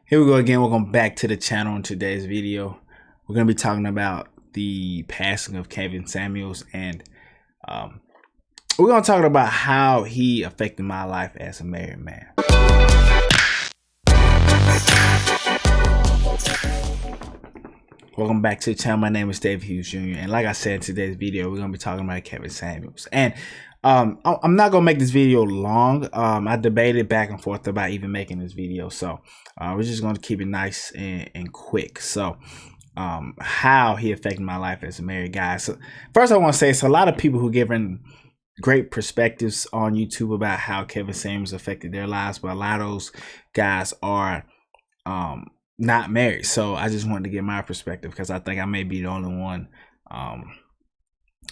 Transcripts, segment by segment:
Here we go again. Welcome back to the channel. In today's video, we're going to be talking about the passing of Kevin Samuels, and we're going to talk about how he affected my life as a married man. Welcome back to the channel. My name is David Hughes Jr. And like I said in today's video, we're going to be talking about Kevin Samuels. And I'm not going to make this video long. I debated back and forth about even making this video. So we're just going to keep it nice and quick. So how he affected my life as a married guy. So first I want to say it's a lot of people who given great perspectives on YouTube about how Kevin Samuels affected their lives. But a lot of those guys are not married. So I just wanted to get my perspective because I think I may be the only one.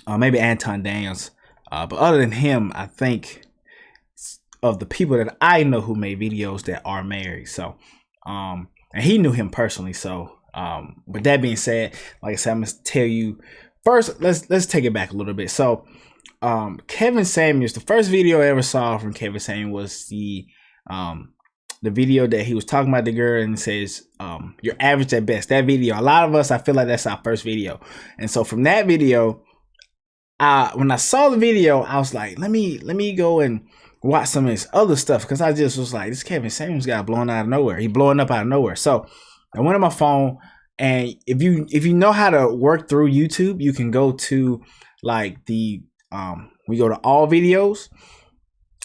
Maybe Anton Daniels. But other than him, I think of the people that I know who made videos that are married. So, and he knew him personally. So, with that being said, like I said, I'm gonna tell you first. Let's take it back a little bit. So, Kevin Samuels, the first video I ever saw from Kevin Samuels was the video that he was talking about the girl and says, "You're average at best." That video, a lot of us, I feel like that's our first video, and so from that video. When I saw the video, I was like, let me go and watch some of his other stuff, because I just was like, this Kevin Samuels guy blowing out of nowhere. He blowing up out of nowhere. So I went on my phone, and if you know how to work through YouTube, you can go to like we go to all videos,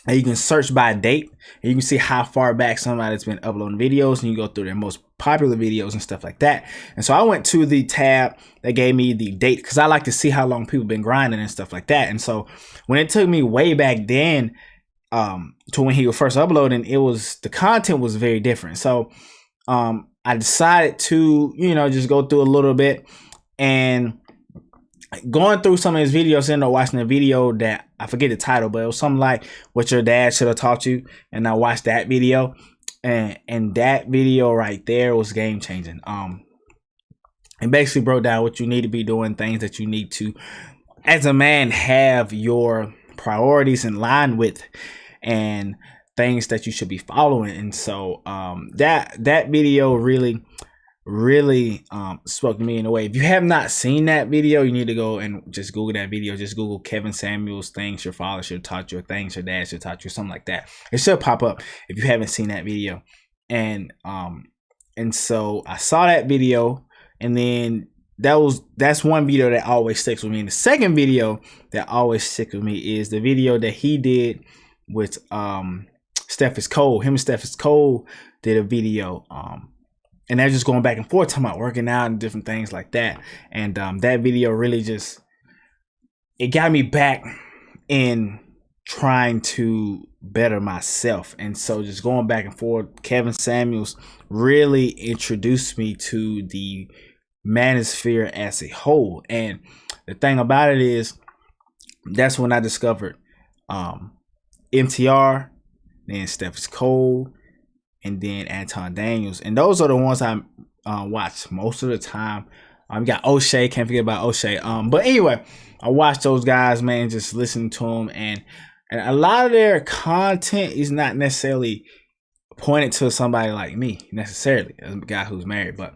and you can search by date, and you can see how far back somebody's been uploading videos, and you go through their most popular videos and stuff like that. And so I went to the tab that gave me the date, because I like to see how long people been grinding and stuff like that. And so when it took me way back then to when he was first uploading, the content was very different. So I decided to just go through a little bit, and going through some of his videos, ended up watching a video that I forget the title, but it was something like "What Your Dad Should Have Taught You," and I watched that video, and that video right there was game changing. It basically broke down what you need to be doing, things that you need to, as a man, have your priorities in line with, and things that you should be following. And so that video really spoke to me in a way. If you have not seen that video, you need to go and just Google that video. Just Google Kevin Samuels things your father should have taught you, or things your dad should have taught you, something like that. It should pop up if you haven't seen that video. And so I saw that video, and then that's one video that always sticks with me. And the second video that always sticks with me is the video that he did with Steph is Cold. Him and Steph is Cold did a video, and they're just going back and forth talking about working out and different things like that. And that video really it got me back in trying to better myself. And so just going back and forth, Kevin Samuels really introduced me to the manosphere as a whole. And the thing about it is, that's when I discovered MTR, then Steph is Cold, and then Anton Daniels. And those are the ones I watch most of the time. We got O'Shea, can't forget about O'Shea. But anyway, I watch those guys, man, just listen to them. And a lot of their content is not necessarily pointed to somebody like me, necessarily, as a guy who's married. But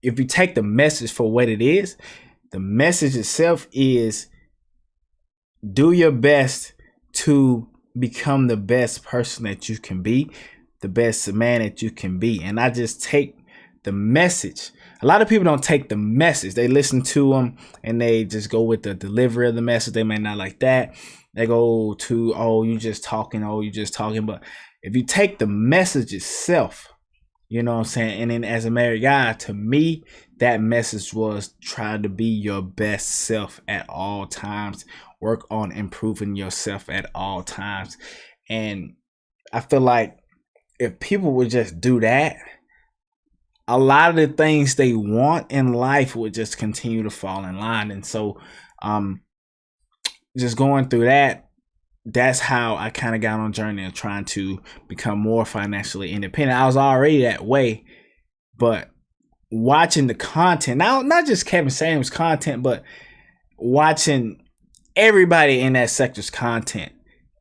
if you take the message for what it is, the message itself is do your best to become the best person that you can be, the best man that you can be. And I just take the message. A lot of people don't take the message. They listen to them and they just go with the delivery of the message. They may not like that. They go to, oh, you just talking. But if you take the message itself, you know what I'm saying? And then as a married guy, to me, that message was try to be your best self at all times. Work on improving yourself at all times. And I feel like if people would just do that, a lot of the things they want in life would just continue to fall in line. And so just going through that's how I kind of got on a journey of trying to become more financially independent. I was already that way, but watching the content, now not just Kevin Samuels content, but watching everybody in that sector's content,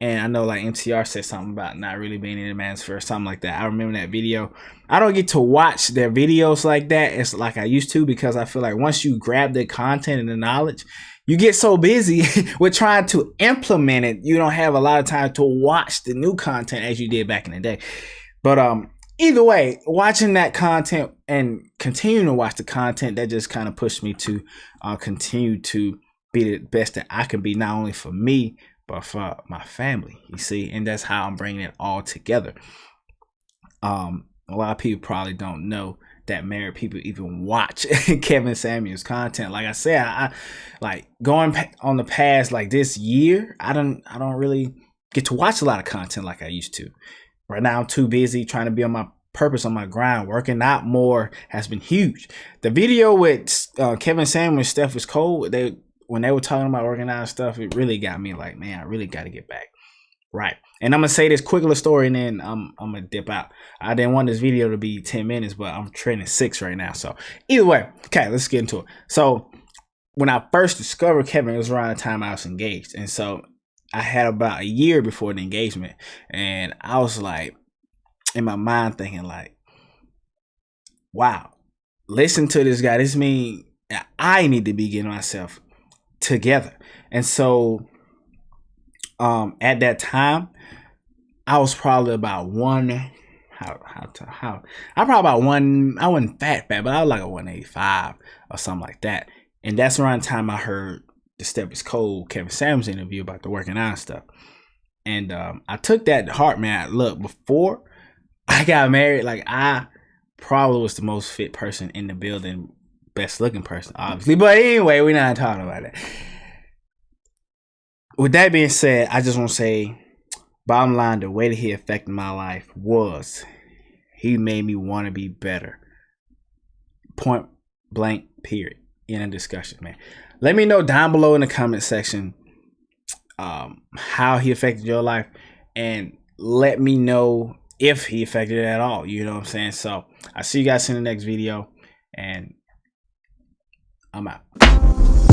And I know like MTR said something about not really being in the manosphere or something like that. I remember that video. I don't get to watch their videos like that as like I used to, because I feel like once you grab the content and the knowledge, you get so busy with trying to implement it, you don't have a lot of time to watch the new content as you did back in the day. But either way, watching that content and continuing to watch the content, that just kind of pushed me to continue to be the best that I can be, not only for me, but for my family, you see. And that's how I'm bringing it all together. A lot of people probably don't know that married people even watch Kevin Samuels content. Like I said, I like going on the past like this year, I don't really get to watch a lot of content like I used to. Right now I'm too busy trying to be on my purpose, on my grind. Working out more has been huge. The video with Kevin Samuels, Steph is cold, when they were talking about working out and stuff, it really got me like, man, I really got to get back. Right. And I'm going to say this quick little story, and then I'm going to dip out. I didn't want this video to be 10 minutes, but I'm training 6 right now. So either way, okay, let's get into it. So when I first discovered Kevin, it was around the time I was engaged. And so I had about a year before the engagement. And I was like, in my mind thinking like, wow, listen to this guy. This means I need to be getting myself together. And so at that time, I was probably about I wasn't fat, but I was like a 185 or something like that. And that's around the time I heard the Step is Cold Kevin Samuels interview about the working out stuff. And I took that to heart, man. Look, before I got married, like I probably was the most fit person in the building, best looking person, obviously. But anyway, we're not talking about that. With that being said, I just want to say, bottom line, the way that he affected my life was he made me want to be better. Point blank, period. In a discussion, man. Let me know down below in the comment section how he affected your life, and let me know if he affected it at all. You know what I'm saying? So I'll see you guys in the next video, and I'm out.